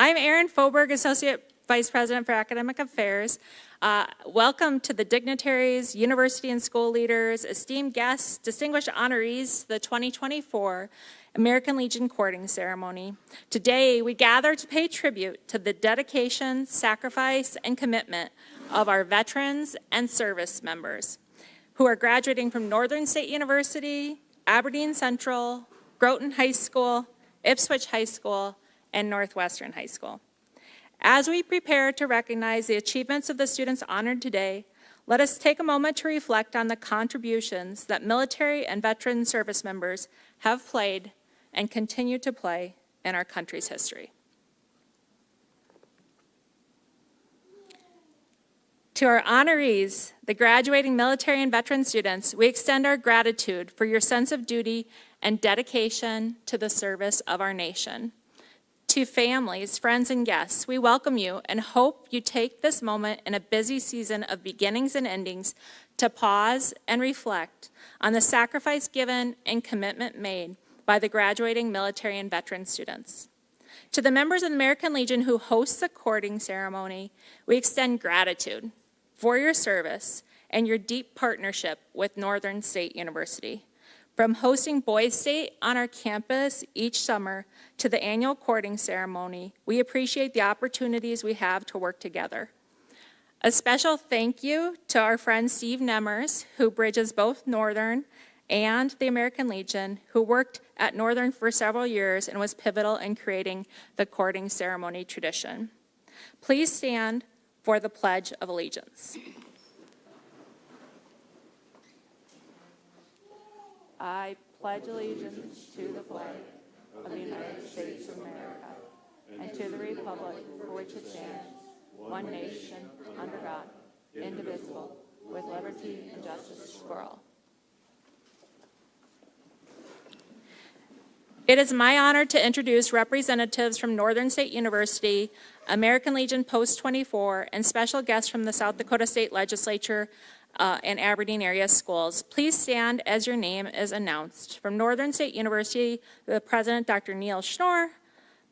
I'm Erin Foberg, Associate Vice President for Academic Affairs. Welcome to the dignitaries, university and school leaders, esteemed guests, distinguished honorees, the 2024 American Legion courting ceremony. Today, we gather to pay tribute to the dedication, sacrifice, and commitment of our veterans and service members who are graduating from Northern State University, Aberdeen Central, Groton High School, Ipswich High School, and Northwestern High School. As we prepare to recognize the achievements of the students honored today, let us take a moment to reflect on the contributions that military and veteran service members have played and continue to play in our country's history. To our honorees, the graduating military and veteran students, we extend our gratitude for your sense of duty and dedication to the service of our nation. To families, friends, and guests, we welcome you and hope you take this moment in a busy season of beginnings and endings to pause and reflect on the sacrifice given and commitment made by the graduating military and veteran students. To the members of the American Legion who host the courting ceremony, we extend gratitude for your service and your deep partnership with Northern State University. From hosting Boys State on our campus each summer to the annual courting ceremony, we appreciate the opportunities we have to work together. A special thank you to our friend Steve Nemmers, who bridges both Northern and the American Legion, who worked at Northern for several years and was pivotal in creating the courting ceremony tradition. Please stand for the Pledge of Allegiance. I pledge allegiance to the flag of the United States of America and to the republic for which it stands, one nation, under God, indivisible, with liberty and justice for all. It is my honor to introduce representatives from Northern State University, American Legion Post 24, and special guests from the South Dakota State Legislature and Aberdeen area schools. Please stand as your name is announced. From Northern State University, the President, Dr. Neil Schnorr,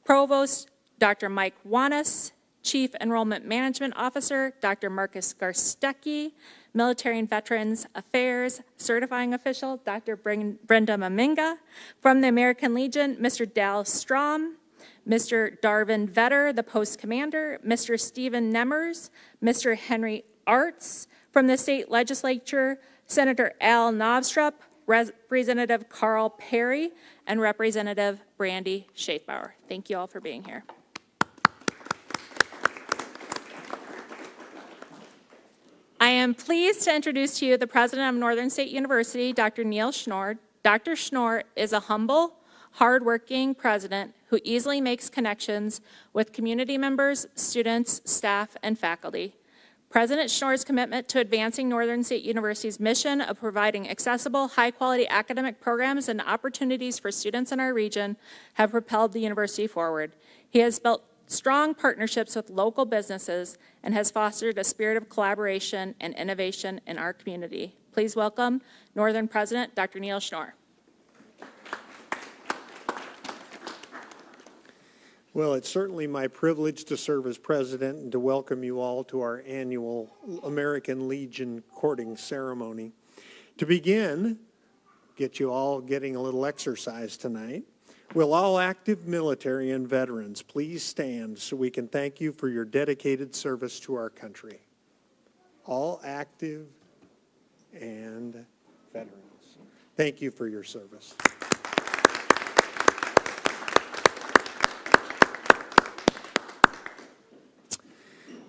Provost, Dr. Mike Wanis, Chief Enrollment Management Officer, Dr. Marcus Garstecki, Military and Veterans Affairs Certifying Official, Dr. Brenda Maminga. From the American Legion, Mr. Dal Strom, Mr. Darvin Vetter, the Post Commander, Mr. Stephen Nemmers, Mr. Henry Arts. From the state legislature, Senator Al Novstrup, Representative Carl Perry, and Representative Brandy Schaefbauer. Thank you all for being here. I am pleased to introduce to you the president of Northern State University, Dr. Neil Schnorr. Dr. Schnorr is a humble, hardworking president who easily makes connections with community members, students, staff, and faculty. President Schnorr's commitment to advancing Northern State University's mission of providing accessible, high-quality academic programs and opportunities for students in our region have propelled the university forward. He has built strong partnerships with local businesses and has fostered a spirit of collaboration and innovation in our community. Please welcome Northern President Dr. Neil Schnorr. Well, it's certainly my privilege to serve as president and to welcome you all to our annual American Legion courting ceremony. To begin, get you all getting a little exercise tonight. Will all active military and veterans please stand so we can thank you for your dedicated service to our country? All active and veterans. Thank you for your service.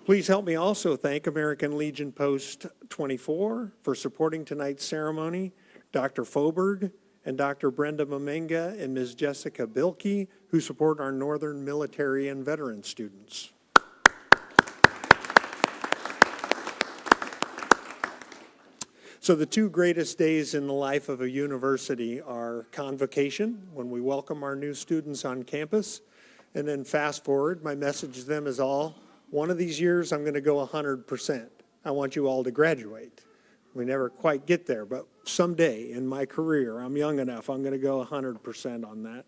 Please help me also thank American Legion Post 24 for supporting tonight's ceremony, Dr. Foberg and Dr. Brenda Maminga and Ms. Jessica Bilkey, who support our Northern military and veteran students. So the two greatest days in the life of a university are convocation, when we welcome our new students on campus, and then fast forward, my message to them is all, one of these years, I'm going to go 100%. I want you all to graduate. We never quite get there, but someday in my career, I'm young enough, I'm going to go 100% on that.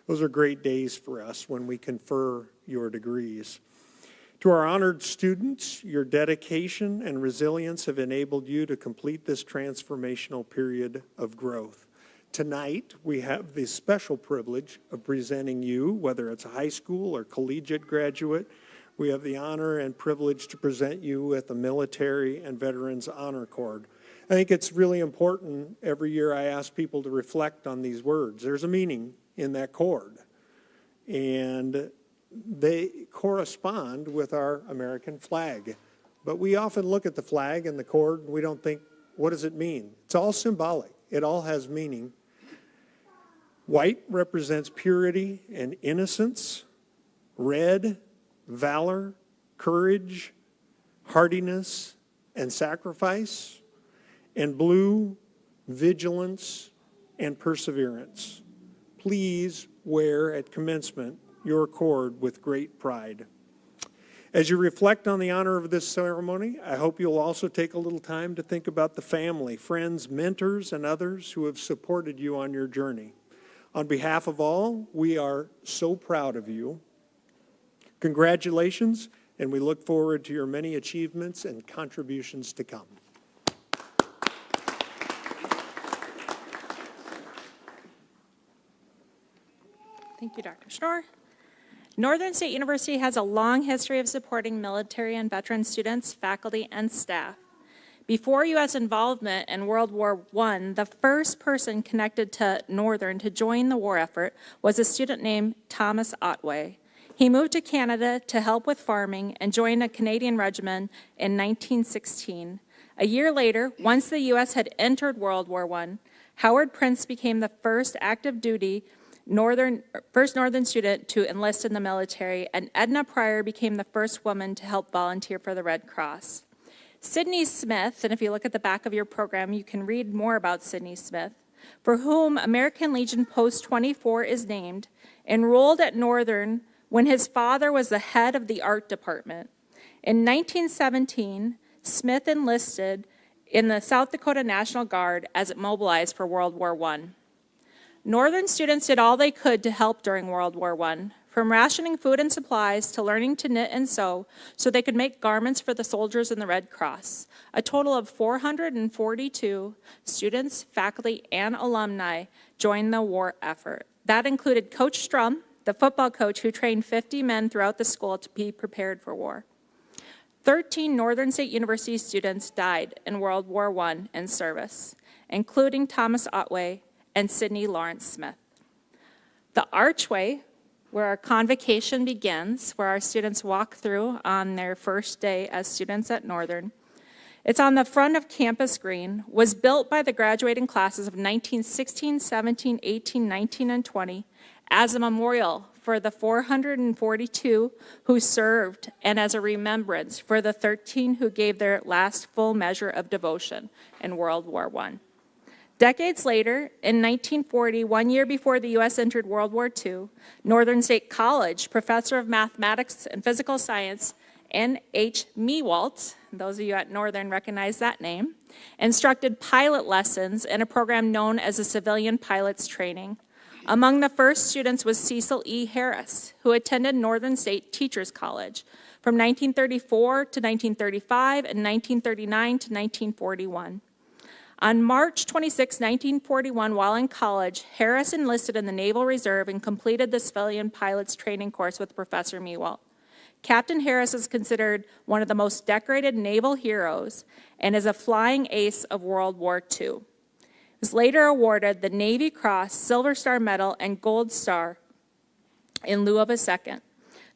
Those are great days for us when we confer your degrees. To our honored students, your dedication and resilience have enabled you to complete this transformational period of growth. Tonight, we have the special privilege of presenting you, whether it's a high school or collegiate graduate, we have the honor and privilege to present you with a Military and Veterans Honor Cord. I think it's really important. Every year I ask people to reflect on these words. There's a meaning in that cord, and they correspond with our American flag. But we often look at the flag and the cord and we don't think, what does it mean? It's all symbolic. It all has meaning. White represents purity and innocence. Red, valor, courage, hardiness, and sacrifice. And blue, vigilance and perseverance. Please wear at commencement your cord with great pride. As you reflect on the honor of this ceremony, I hope you'll also take a little time to think about the family, friends, mentors, and others who have supported you on your journey. On behalf of all, we are so proud of you. Congratulations, and we look forward to your many achievements and contributions to come. Thank you, Dr. Schnorr. Northern State University has a long history of supporting military and veteran students, faculty, and staff. Before U.S. involvement in World War I, the first person connected to Northern to join the war effort was a student named Thomas Otway. He moved to Canada to help with farming and joined a Canadian regiment in 1916. A year later, once the U.S. had entered World War I, Howard Prince became the first active duty Northern student to enlist in the military, and Edna Pryor became the first woman to help volunteer for the Red Cross. Sidney Smith, and if you look at the back of your program, you can read more about Sidney Smith, for whom American Legion Post 24 is named, enrolled at Northern when his father was the head of the art department. In 1917, Smith enlisted in the South Dakota National Guard as it mobilized for World War I. Northern students did all they could to help during World War I, from rationing food and supplies to learning to knit and sew so they could make garments for the soldiers in the Red Cross. A total of 442 students, faculty, and alumni joined the war effort. That included Coach Strum, the football coach who trained 50 men throughout the school to be prepared for war. 13 Northern State University students died in World War I in service, including Thomas Otway and Sidney Lawrence Smith. The archway, where our convocation begins, where our students walk through on their first day as students at Northern, it's on the front of Campus Green, was built by the graduating classes of 1916, 17, 18, 19, and 20 as a memorial for the 442 who served and as a remembrance for the 13 who gave their last full measure of devotion in World War I. Decades later, in 1940, 1 year before the U.S. entered World War II, Northern State College professor of mathematics and physical science, N.H. Mewalt, those of you at Northern recognize that name, instructed pilot lessons in a program known as the Civilian Pilots Training. Among the first students was Cecil E. Harris, who attended Northern State Teachers College from 1934 to 1935 and 1939 to 1941. On March 26, 1941, while in college, Harris enlisted in the Naval Reserve and completed the Civilian Pilots Training course with Professor Mewalt. Captain Harris is considered one of the most decorated naval heroes and is a flying ace of World War II. He was later awarded the Navy Cross, Silver Star Medal, and Gold Star in lieu of a second,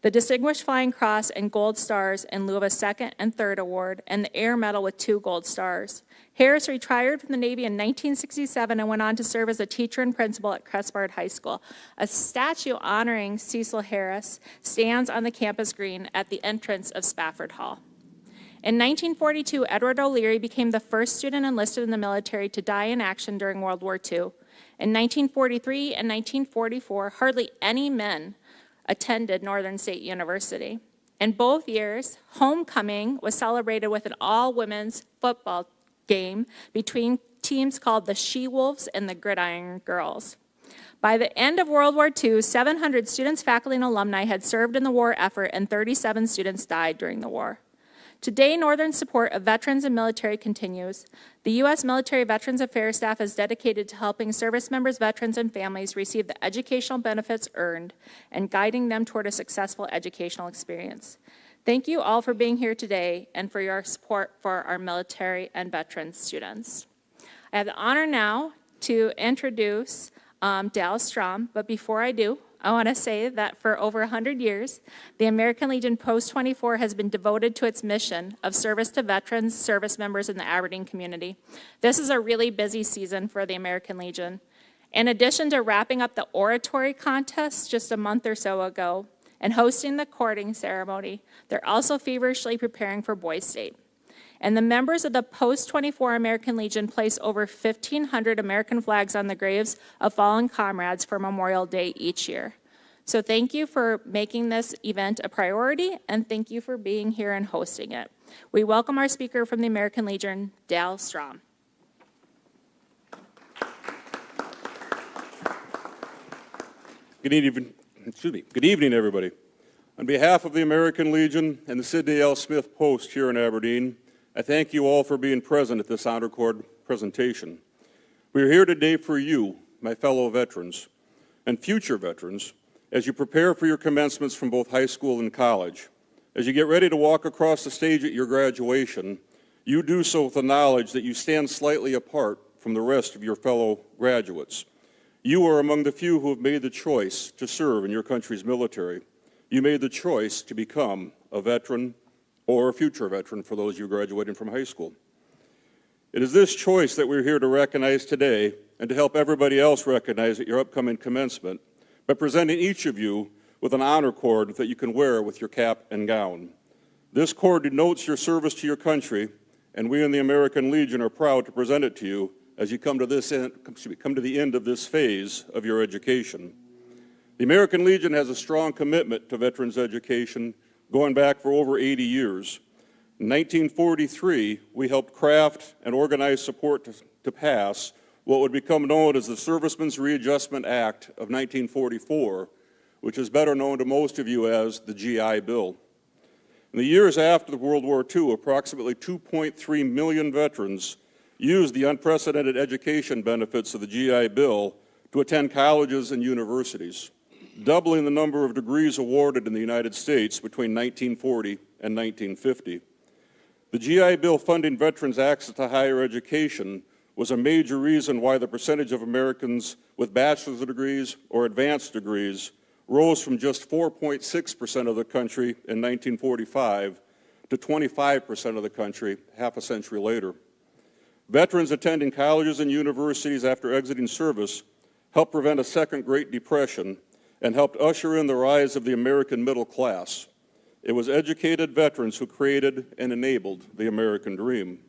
the Distinguished Flying Cross and Gold Stars in lieu of a second and third award, and the Air Medal with 2 gold stars. Harris retired from the Navy in 1967 and went on to serve as a teacher and principal at Crestbard High School. A statue honoring Cecil Harris stands on the campus green at the entrance of Spafford Hall. In 1942, Edward O'Leary became the first student enlisted in the military to die in action during World War II. In 1943 and 1944, hardly any men attended Northern State University. In both years, homecoming was celebrated with an all-women's football game between teams called the She-Wolves and the Gridiron Girls. By the end of World War II, 700 students, faculty, and alumni had served in the war effort, and 37 students died during the war. Today, Northern's support of veterans and military continues. The U.S. Military Veterans Affairs staff is dedicated to helping service members, veterans, and families receive the educational benefits earned and guiding them toward a successful educational experience. Thank you all for being here today and for your support for our military and veterans students. I have the honor now to introduce Dallas Strom, but before I do, I want to say that for over 100 years, the American Legion Post 24 has been devoted to its mission of service to veterans, service members in the Aberdeen community. This is a really busy season for the American Legion. In addition to wrapping up the oratory contest just a month or so ago and hosting the courting ceremony, they're also feverishly preparing for Boys State. And the members of the Post-24 American Legion place over 1,500 American flags on the graves of fallen comrades for Memorial Day each year. So thank you for making this event a priority, and thank you for being here and hosting it. We welcome our speaker from the American Legion, Dal Strom. Good evening, everybody. On behalf of the American Legion and the Sidney L. Smith Post here in Aberdeen, I thank you all for being present at this Honor Cord presentation. We are here today for you, my fellow veterans, and future veterans, as you prepare for your commencements from both high school and college. As you get ready to walk across the stage at your graduation, you do so with the knowledge that you stand slightly apart from the rest of your fellow graduates. You are among the few who have made the choice to serve in your country's military. You made the choice to become a veteran or a future veteran for those of you graduating from high school. It is this choice that we're here to recognize today and to help everybody else recognize at your upcoming commencement by presenting each of you with an honor cord that you can wear with your cap and gown. This cord denotes your service to your country, and we in the American Legion are proud to present it to you as you come to the end of this phase of your education. The American Legion has a strong commitment to veterans' education going back for over 80 years. In 1943, we helped craft and organize support to pass what would become known as the Servicemen's Readjustment Act of 1944, which is better known to most of you as the GI Bill. In the years after World War II, approximately 2.3 million veterans used the unprecedented education benefits of the GI Bill to attend colleges and universities, doubling the number of degrees awarded in the United States between 1940 and 1950. The GI Bill funding veterans' access to higher education was a major reason why the percentage of Americans with bachelor's degrees or advanced degrees rose from just 4.6% of the country in 1945 to 25% of the country half a century later. Veterans attending colleges and universities after exiting service helped prevent a second Great Depression and helped usher in the rise of the American middle class. It was educated veterans who created and enabled the American dream.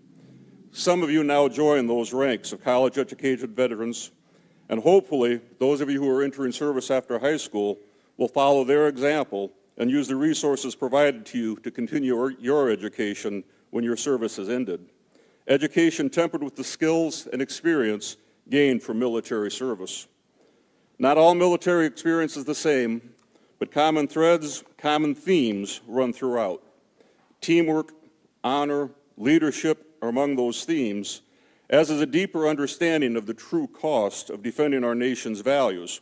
Some of you now join those ranks of college-educated veterans, and hopefully those of you who are entering service after high school will follow their example and use the resources provided to you to continue your education when your service has ended. Education tempered with the skills and experience gained from military service. Not all military experience is the same, but common threads, common themes run throughout. Teamwork, honor, leadership are among those themes, as is a deeper understanding of the true cost of defending our nation's values.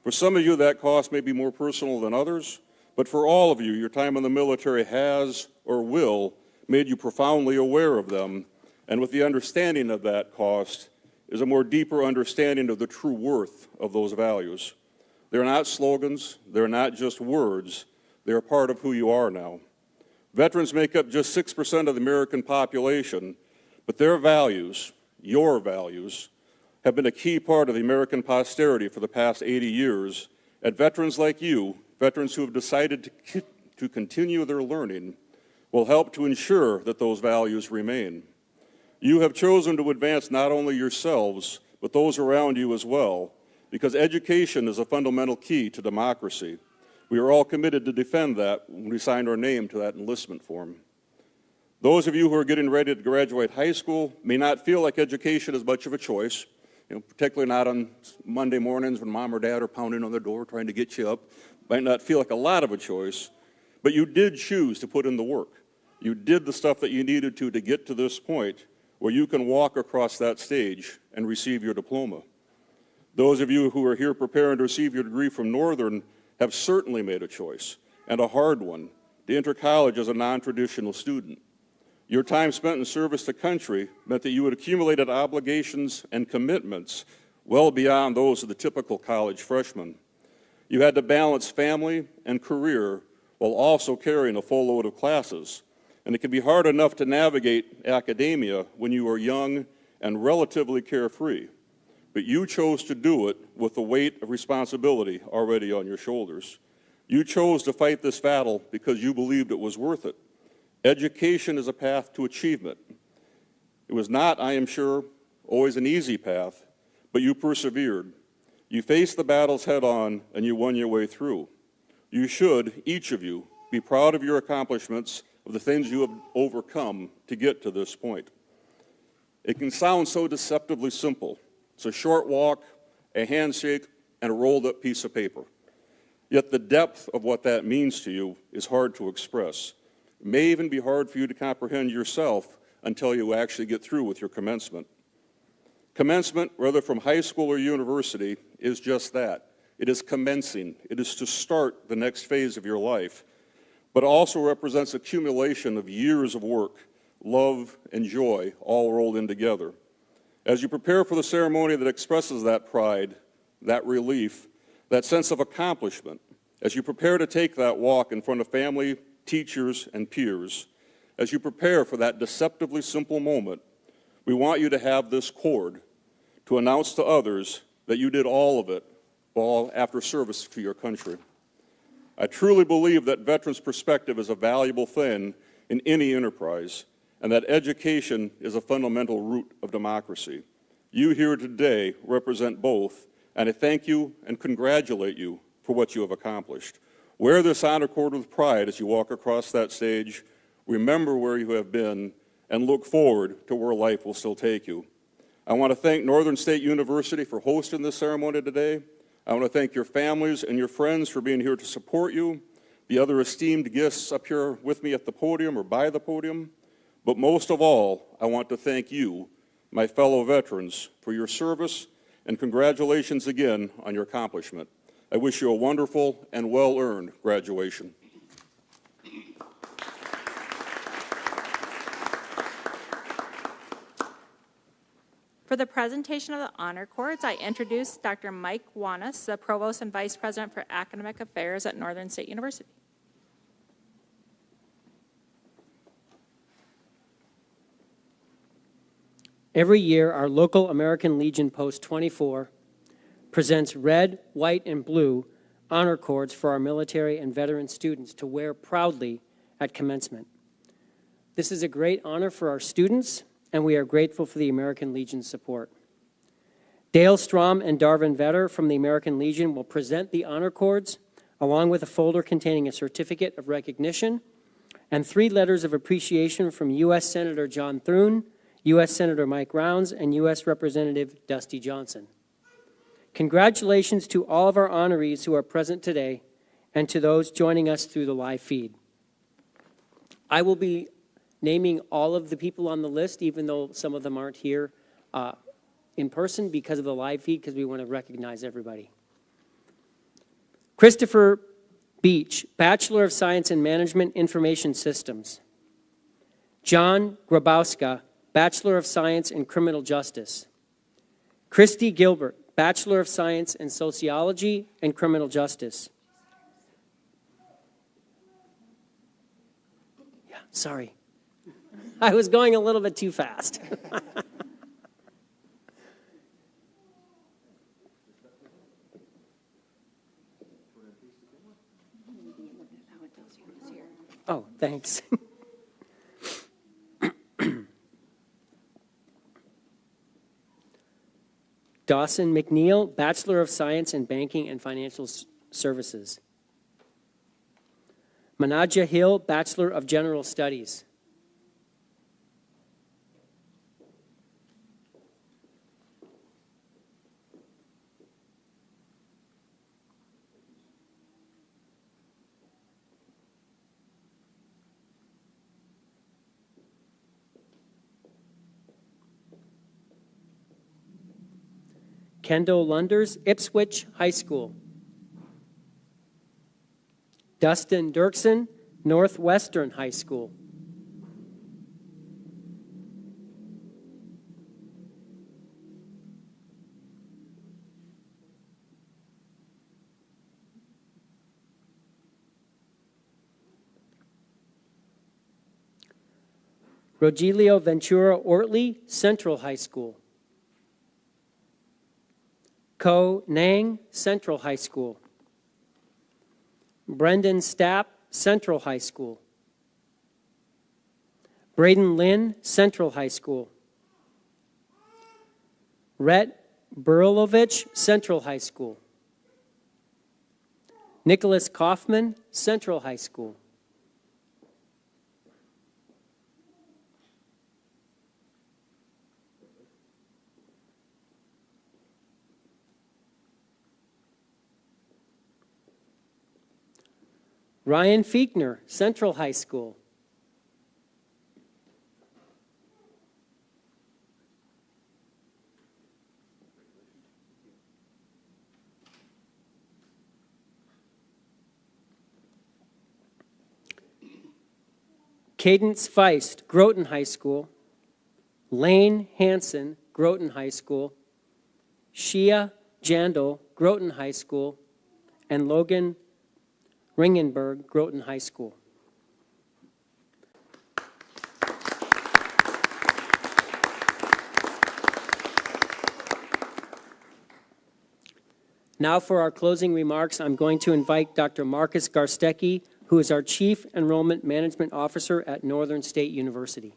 For some of you, that cost may be more personal than others, but for all of you, your time in the military has or will made you profoundly aware of them, and with the understanding of that cost is a more deeper understanding of the true worth of those values. They're not slogans, they're not just words, they're part of who you are now. Veterans make up just 6% of the American population, but their values, your values, have been a key part of the American posterity for the past 80 years, and veterans like you, veterans who have decided to continue their learning, will help to ensure that those values remain. You have chosen to advance not only yourselves, but those around you as well, because education is a fundamental key to democracy. We are all committed to defend that when we signed our name to that enlistment form. Those of you who are getting ready to graduate high school may not feel like education is much of a choice, particularly not on Monday mornings when mom or dad are pounding on the door trying to get you up. Might not feel like a lot of a choice, but you did choose to put in the work. You did the stuff that you needed to get to this point where you can walk across that stage and receive your diploma. Those of you who are here preparing to receive your degree from Northern have certainly made a choice, and a hard one, to enter college as a non-traditional student. Your time spent in service to country meant that you had accumulated obligations and commitments well beyond those of the typical college freshman. You had to balance family and career while also carrying a full load of classes, and it can be hard enough to navigate academia when you are young and relatively carefree. But you chose to do it with the weight of responsibility already on your shoulders. You chose to fight this battle because you believed it was worth it. Education is a path to achievement. It was not, I am sure, always an easy path, but you persevered. You faced the battles head on, and you won your way through. You should, each of you, be proud of your accomplishments, of the things you have overcome to get to this point. It can sound so deceptively simple. It's a short walk, a handshake, and a rolled up piece of paper. Yet the depth of what that means to you is hard to express. It may even be hard for you to comprehend yourself until you actually get through with your commencement. Commencement, whether from high school or university, is just that. It is commencing. It is to start the next phase of your life, but also represents accumulation of years of work, love, and joy all rolled in together. As you prepare for the ceremony that expresses that pride, that relief, that sense of accomplishment, as you prepare to take that walk in front of family, teachers, and peers, as you prepare for that deceptively simple moment, we want you to have this cord to announce to others that you did all of it all after service to your country. I truly believe that veterans' perspective is a valuable thing in any enterprise, and that education is a fundamental root of democracy. You here today represent both, and I thank you and congratulate you for what you have accomplished. Wear this honor cord with pride as you walk across that stage. Remember where you have been and look forward to where life will still take you. I want to thank Northern State University for hosting this ceremony today. I want to thank your families and your friends for being here to support you, the other esteemed guests up here with me at the podium or by the podium. But most of all, I want to thank you, my fellow veterans, for your service, and congratulations again on your accomplishment. I wish you a wonderful and well-earned graduation. For the presentation of the honor cords, I introduce Dr. Mike Wanis, the Provost and Vice President for Academic Affairs at Northern State University. Every year, our local American Legion Post 24 presents red, white, and blue honor cords for our military and veteran students to wear proudly at commencement. This is a great honor for our students, and we are grateful for the American Legion's support. Dale Strom and Darvin Vetter from the American Legion will present the honor cords, along with a folder containing a certificate of recognition and 3 letters of appreciation from U.S. Senator John Thune, U.S. Senator Mike Rounds, and U.S. Representative Dusty Johnson. Congratulations to all of our honorees who are present today and to those joining us through the live feed. I will be naming all of the people on the list, even though some of them aren't here in person because of the live feed, because we want to recognize everybody. Christopher Beach, Bachelor of Science in Management Information Systems. John Grabowska, Bachelor of Science in Criminal Justice. Christy Gilbert, Bachelor of Science in Sociology and Criminal Justice. Yeah, sorry. I was going a little bit too fast. Oh, thanks. Dawson McNeil, Bachelor of Science in Banking and Financial Services. Manaja Hill, Bachelor of General Studies. Kendall Lunders, Ipswich High School. Dustin Dirksen, Northwestern High School. Rogelio Ventura Ortley, Central High School. Ko Nang, Central High School. Brendan Stapp, Central High School. Braden Lynn, Central High School. Rhett Burlovich, Central High School. Nicholas Kaufman, Central High School. Ryan Fiechner, Central High School. Cadence Feist, Groton High School. Lane Hansen, Groton High School. Shia Jandal, Groton High School. And Logan Ringenberg, Groton High School. Now for our closing remarks, I'm going to invite Dr. Marcus Garstecki, who is our Chief Enrollment Management Officer at Northern State University.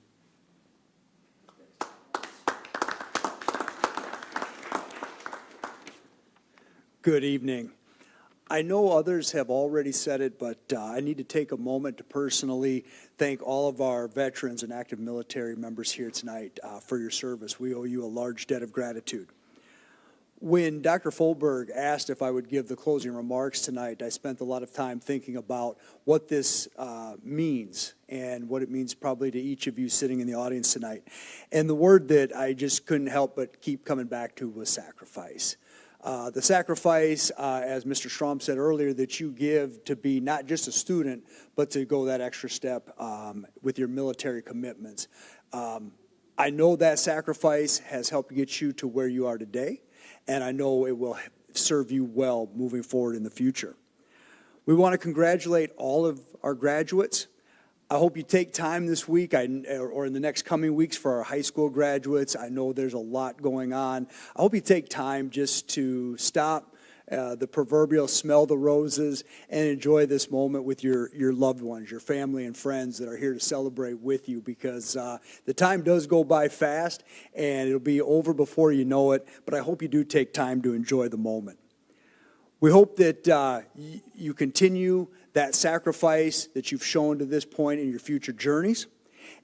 Good evening. I know others have already said it, but I need to take a moment to personally thank all of our veterans and active military members here tonight for your service. We owe you a large debt of gratitude. When Dr. Folberg asked if I would give the closing remarks tonight, I spent a lot of time thinking about what this means and what it means probably to each of you sitting in the audience tonight. And the word that I just couldn't help but keep coming back to was sacrifice. The sacrifice, as Mr. Strom said earlier, that you give to be not just a student, but to go that extra step with your military commitments. I know that sacrifice has helped get you to where you are today, and I know it will serve you well moving forward in the future. We want to congratulate all of our graduates. I hope you take time this week or in the next coming weeks for our high school graduates. I know there's a lot going on. I hope you take time just to stop the proverbial smell the roses and enjoy this moment with your loved ones, your family and friends that are here to celebrate with you, because the time does go by fast and it'll be over before you know it, but I hope you do take time to enjoy the moment. We hope that you continue that sacrifice that you've shown to this point in your future journeys.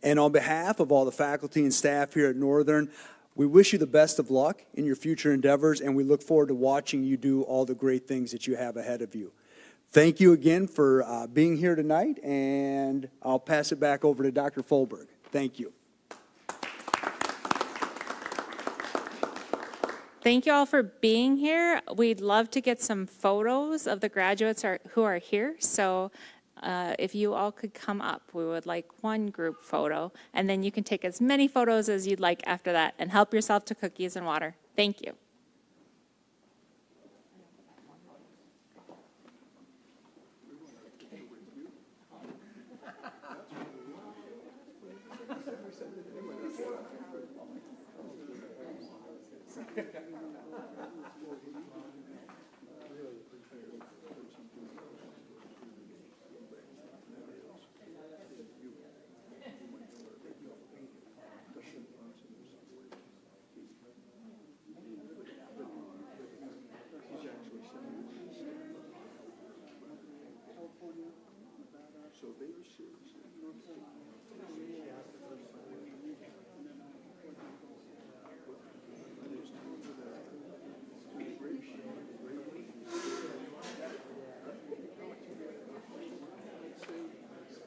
And on behalf of all the faculty and staff here at Northern, we wish you the best of luck in your future endeavors, and we look forward to watching you do all the great things that you have ahead of you. Thank you again for being here tonight, and I'll pass it back over to Dr. Folberg. Thank you. Thank you all for being here. We'd love to get some photos of the graduates who are here. So if you all could come up, we would like one group photo. And then you can take as many photos as you'd like after that and help yourself to cookies and water. Thank you.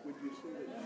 Would you say that